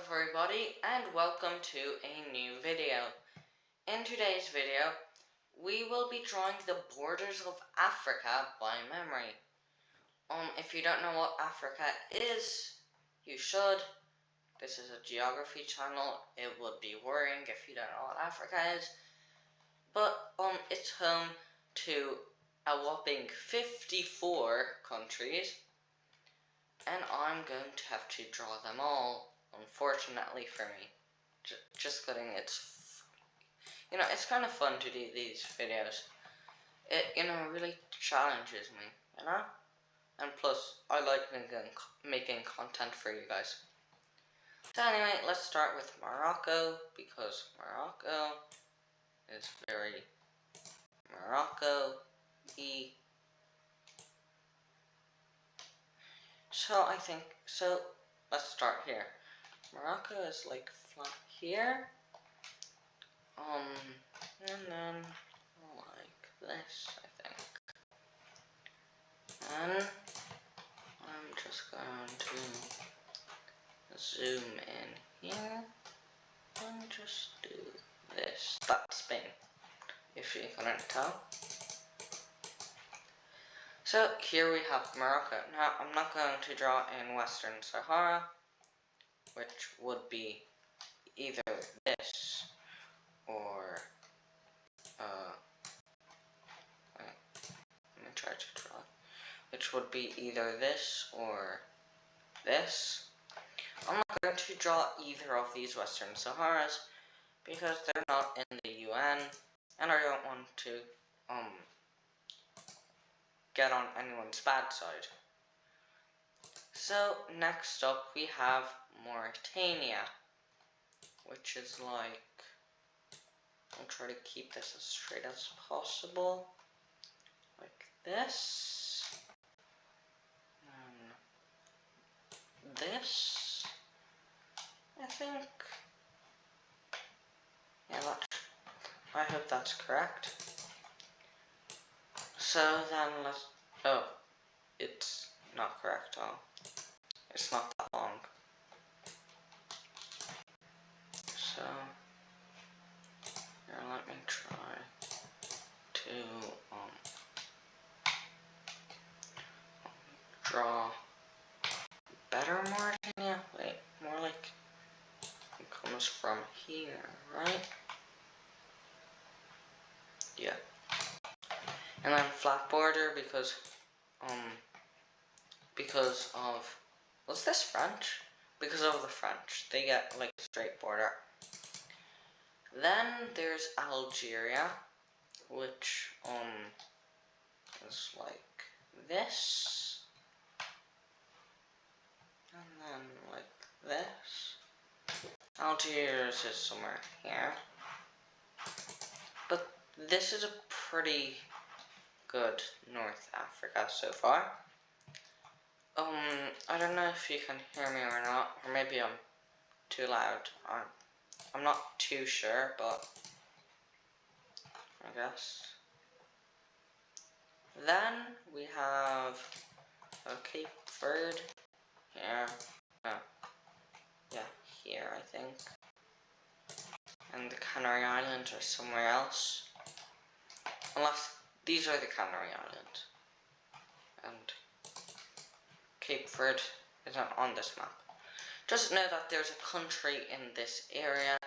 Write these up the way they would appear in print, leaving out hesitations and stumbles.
everybody, and welcome to a new video. In today's video, we will be drawing the borders of Africa by memory. If you don't know what Africa is, you should. This is a geography channel. It would be worrying if you don't know what Africa is. But it's home to a whopping 54 countries, and I'm going to have to draw them all. Unfortunately for me, just kidding. It's kind of fun to do these videos. It really challenges me, and plus I like making content for you guys. So anyway, let's start with Morocco, because Morocco is very Morocco-y. So let's start here. Morocco is like flat here, and then like this, I think. And I'm just going to zoom in here and just do this. That's Spain, if you couldn't tell. So here we have Morocco. Now I'm not going to draw in Western Sahara, which would be either this or let me try to draw it. Which would be either this or this. I'm not going to draw either of these Western Saharas because they're not in the UN, and I don't want to get on anyone's bad side. So next up we have Mauritania, which is like, I'll try to keep this as straight as possible, like this, and this, I think. Yeah, I hope that's correct. So then it's not correct. It's not that long. So here, let me try to draw better Mauritania. Wait, more like it comes from here, right? Yeah. And then flat border because of, was this French? Because of the French, they get like a straight border. Then there's Algeria, which is like this, and then like this. Algiers is somewhere here, but this is a pretty good North Africa so far. I don't know if you can hear me or not, or maybe I'm too loud. I'm not too sure, but I guess. Then we have Cape Verde here. Yeah, here I think. And the Canary Islands are somewhere else. Unless these are the Canary Islands. And Cape Verde isn't on this map. Just know that there's a country in this area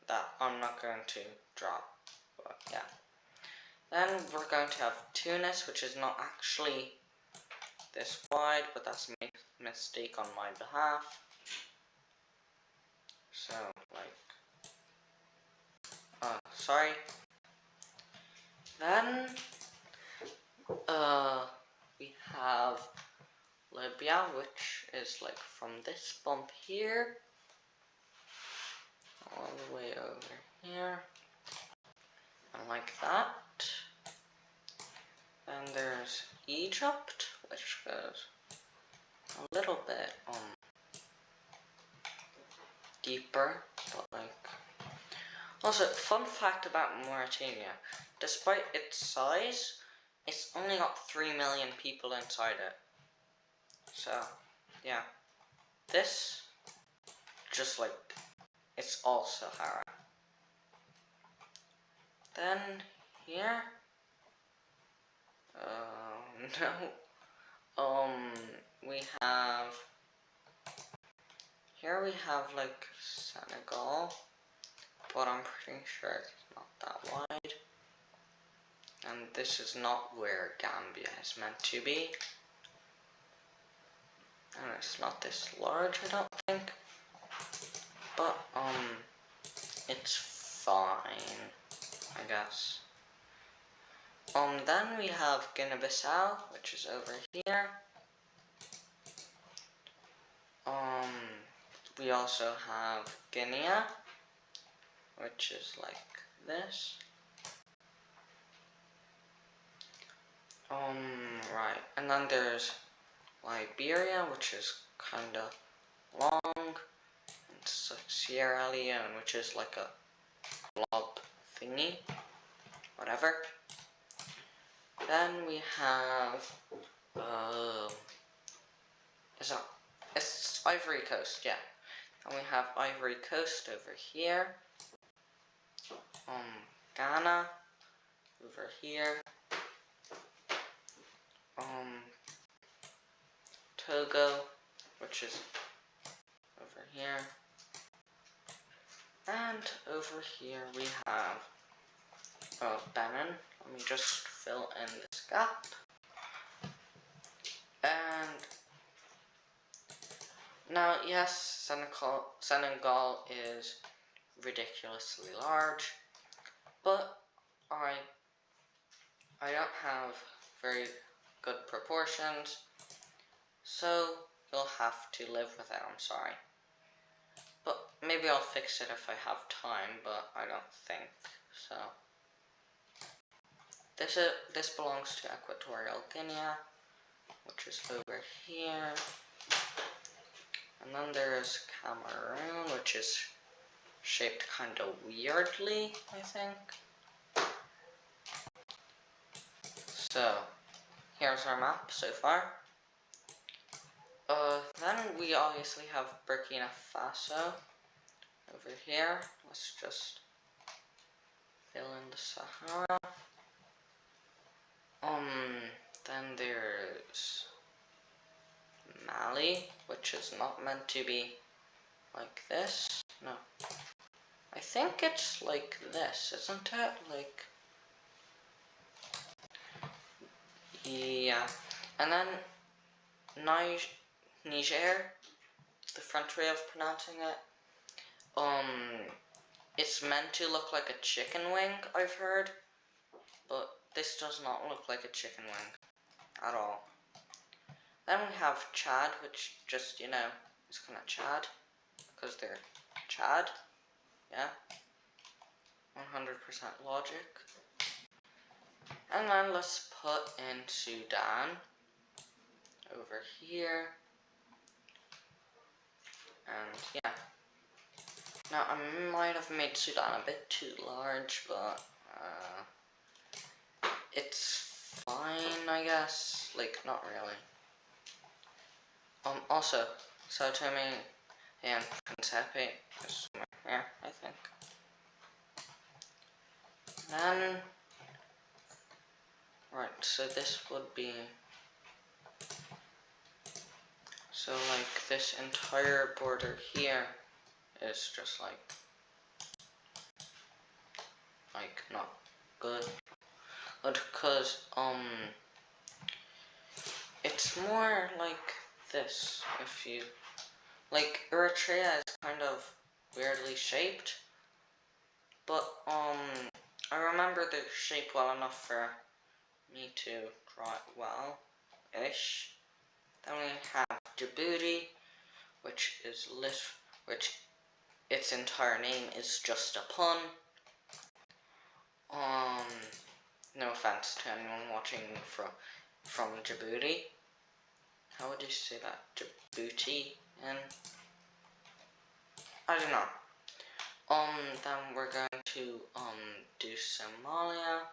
that I'm not going to draw. But yeah. Then we're going to have Tunis, which is not actually this wide, but that's a mistake on my behalf. So, like, sorry. Then, we have Libya, which is like from this bump here, all the way over here, and like that. Then there's Egypt, which goes a little bit deeper, but like. Also, fun fact about Mauritania, despite its size, it's only got 3 million people inside it. So, yeah. This just like it's all Sahara. Then here, no, we have, here we have like Senegal, but I'm pretty sure it's not that wide. And this is not where Gambia is meant to be. And it's not this large, I don't think. But, it's fine, I guess. Then we have Guinea-Bissau, which is over here. We also have Guinea, which is like this. Right, and then there's Liberia, which is kinda long, and Sierra Leone, which is like a blob thingy, whatever. Then we have, it's Ivory Coast, yeah. And we have Ivory Coast over here. Ghana over here. Togo, which is over here. And over here we have Benin. Let me just fill in this gap. And now, yes, Senegal is ridiculously large, but I don't have very good proportions, so you'll have to live with it, I'm sorry. But maybe I'll fix it if I have time, but I don't think so. This belongs to Equatorial Guinea, which is over here. And then there's Cameroon, which is shaped kind of weirdly, I think. So, here's our map so far. Then we obviously have Burkina Faso over here. Let's just fill in the Sahara. Then there's Mali, which is not meant to be like this. No. I think it's like this, isn't it? Like, yeah. And then Niger, the French way of pronouncing it. It's meant to look like a chicken wing, I've heard. But this does not look like a chicken wing at all. Then we have Chad, which just, you know, is kind of Chad, because they're Chad, yeah, 100% logic. And then let's put in Sudan, over here, and yeah. Now, I might have made Sudan a bit too large, but, it's fine, I guess, like, not really. Also, Sao Tome and Principe is somewhere here, I think. Then, right, so this would be, so like this entire border here is just like not good, because it's more like this. If you like, Eritrea is kind of weirdly shaped, but I remember the shape well enough for me to draw it well-ish. Then we have Djibouti, which its entire name is just a pun. No offense to anyone watching from Djibouti. How would you say that? Djibouti? And I don't know. Then we're going to do Somalia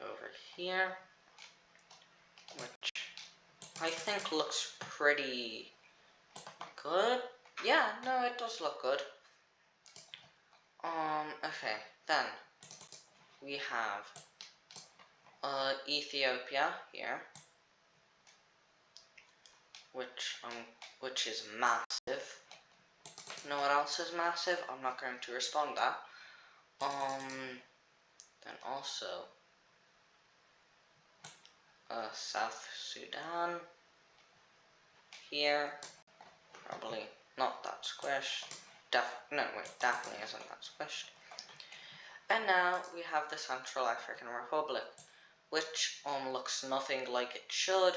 over here, which I think looks pretty good. yeah, no, it does look good. Okay, then we have Ethiopia here, which is massive. You know what else is massive? I'm not going to respond that. Then also South Sudan here, probably not that squished. Definitely isn't that squished. And now we have the Central African Republic, which looks nothing like it should.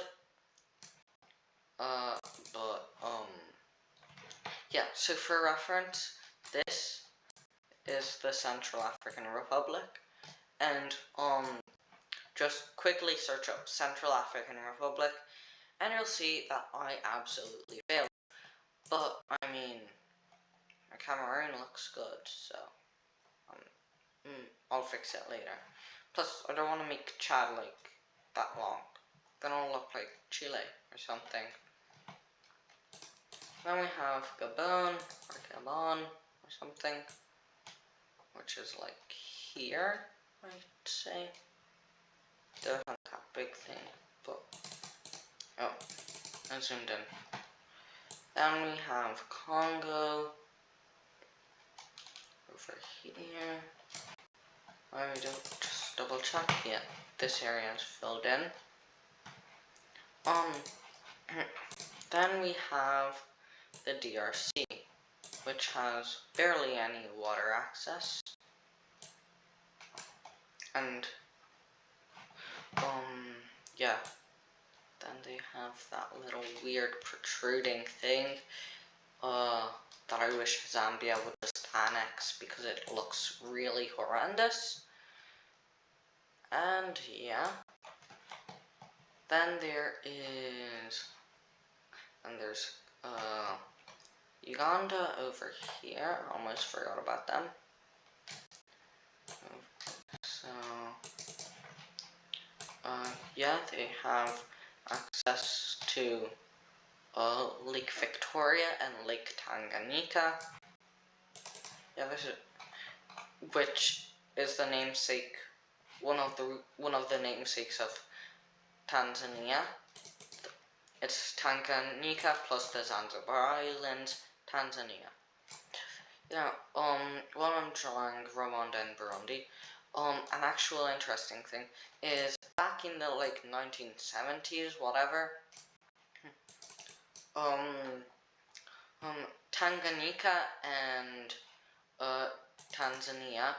Yeah, so for reference, this is the Central African Republic, and just quickly search up Central African Republic, and you'll see that I absolutely failed. But I mean, Cameroon looks good, so I'll fix it later. Plus, I don't want to make Chad like that long. Then I'll look like Chile or something. Then we have Gabon or Gabon or something, which is like here, I'd say. There isn't that big thing, but oh, I zoomed in. Then we have Congo over here. I don't just double check yet. This area is filled in. Then we have the DRC, which has barely any water access, and yeah, then they have that little weird protruding thing that I wish Zambia would just annex because it looks really horrendous. And yeah, then there's Uganda over here. Almost forgot about them. So yeah, they have access to Lake Victoria and Lake Tanganyika. Yeah, which is the namesake, one of the namesakes of Tanzania. It's Tanganyika plus the Zanzibar Islands, Tanzania. Yeah, while I'm drawing Rwanda and Burundi, an actual interesting thing is back in the 1970s, whatever, Tanganyika and Tanzania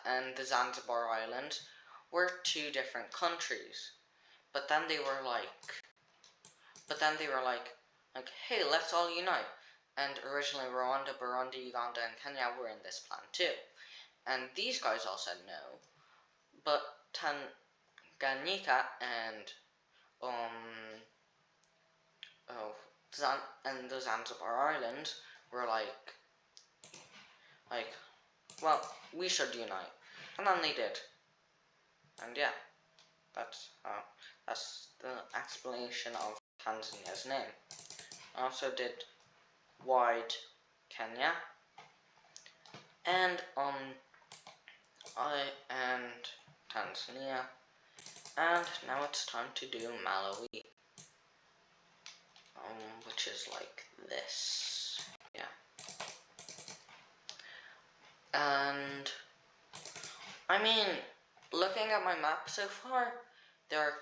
and the Zanzibar Islands were two different countries. But then they were like, hey, let's all unite. And originally Rwanda, Burundi, Uganda, and Kenya were in this plan too. And these guys all said no. But Tanganyika and the Zanzibar Islands were like, well, we should unite. And then they did. And yeah, that's the explanation of Tanzania's name. I also did wide Kenya, and Tanzania, and now it's time to do Malawi, which is like this, yeah. And I mean, looking at my map so far, there are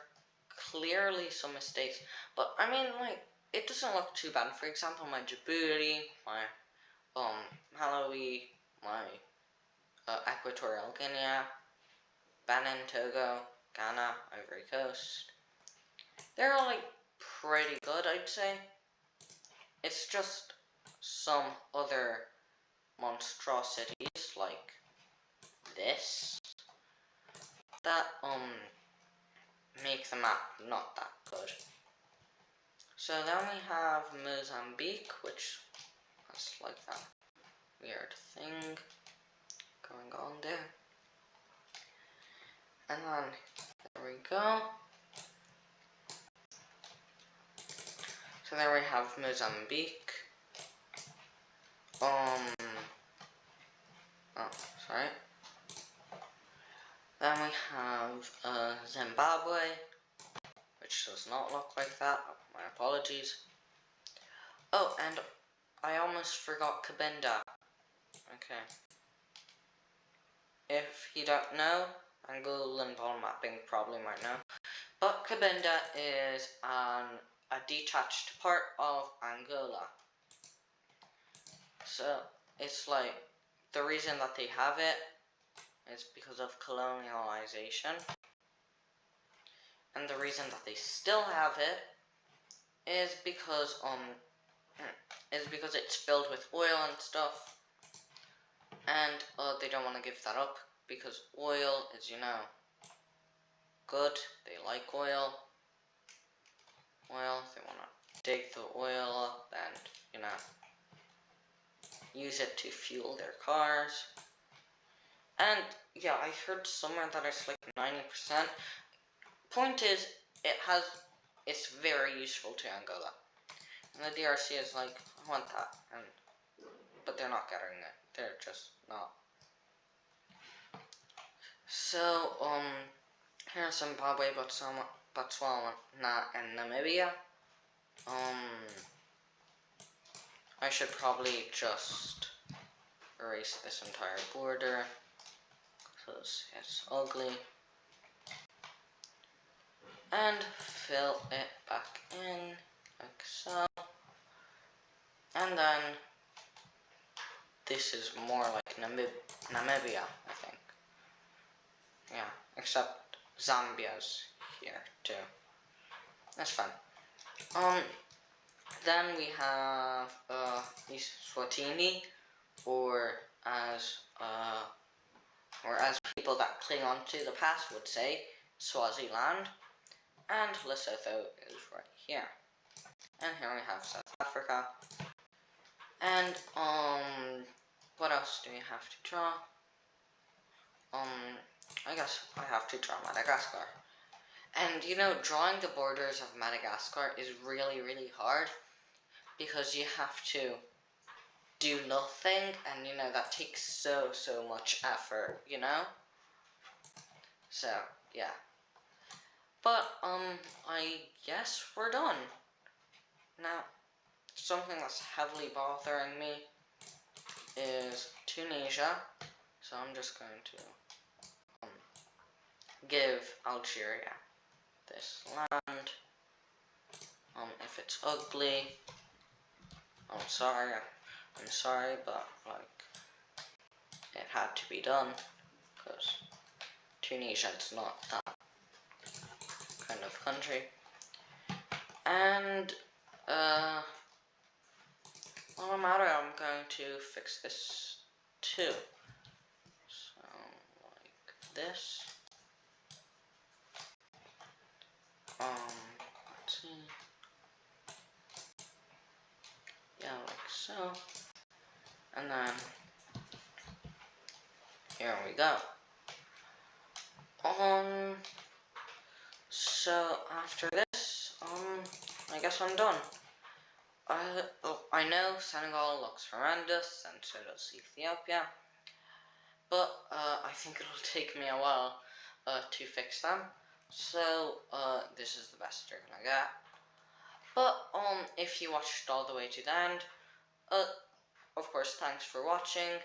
clearly some mistakes, but I mean, it doesn't look too bad. For example, my Djibouti, my Malawi, my Equatorial Guinea, Benin, Togo, Ghana, Ivory Coast. They're all pretty good, I'd say. It's just some other monstrosities like this that make the map not that good. So then we have Mozambique, which has that weird thing going on there. And then there we go. So there we have Mozambique. Sorry. Then we have Zimbabwe, which does not look like that. My apologies. Oh, and I almost forgot Cabinda. Okay. If you don't know, Angolan ball mapping probably might know, but Cabinda is a detached part of Angola. So it's like the reason that they have it is because of colonialization, and the reason that they still have it is because it's filled with oil and stuff, and they don't want to give that up because oil is, you know, good. They like oil. They want to dig the oil up and, you know, use it to fuel their cars. And yeah, I heard somewhere that it's like 90%. Point is, it's very useful to Angola. And the DRC is like, I want that, but they're not getting it. They're just not. So, here's Zimbabwe, Botswana, and Namibia. I should probably just erase this entire border because it's ugly, and fill it back in like so. And then this is more like Namibia, I think. Yeah, except Zambia's here too. That's fine. Then we have Eswatini, or as people that cling on to the past would say, Swaziland, and Lesotho is right here. And here we have South Africa. And what else do we have to draw? I guess I have to draw Madagascar. And you know, drawing the borders of Madagascar is really, really hard because you have to do nothing, and you know, that takes so much effort, you know? So, yeah. But, I guess we're done. Now, something that's heavily bothering me is Tunisia. So I'm just going to give Algeria this land. If it's ugly, I'm sorry, but like, it had to be done because Tunisia is not that kind of country. And while I'm at it, I'm going to fix this too. So like this. Let's see. Yeah, like so. And then here we go. So after this, I guess I'm done. I know Senegal looks horrendous, and so does Ethiopia, but I think it'll take me a while to fix them. So this is the best you're gonna get. But if you watched all the way to the end, of course, thanks for watching,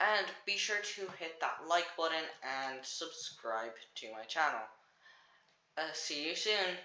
and be sure to hit that like button and subscribe to my channel. See you soon.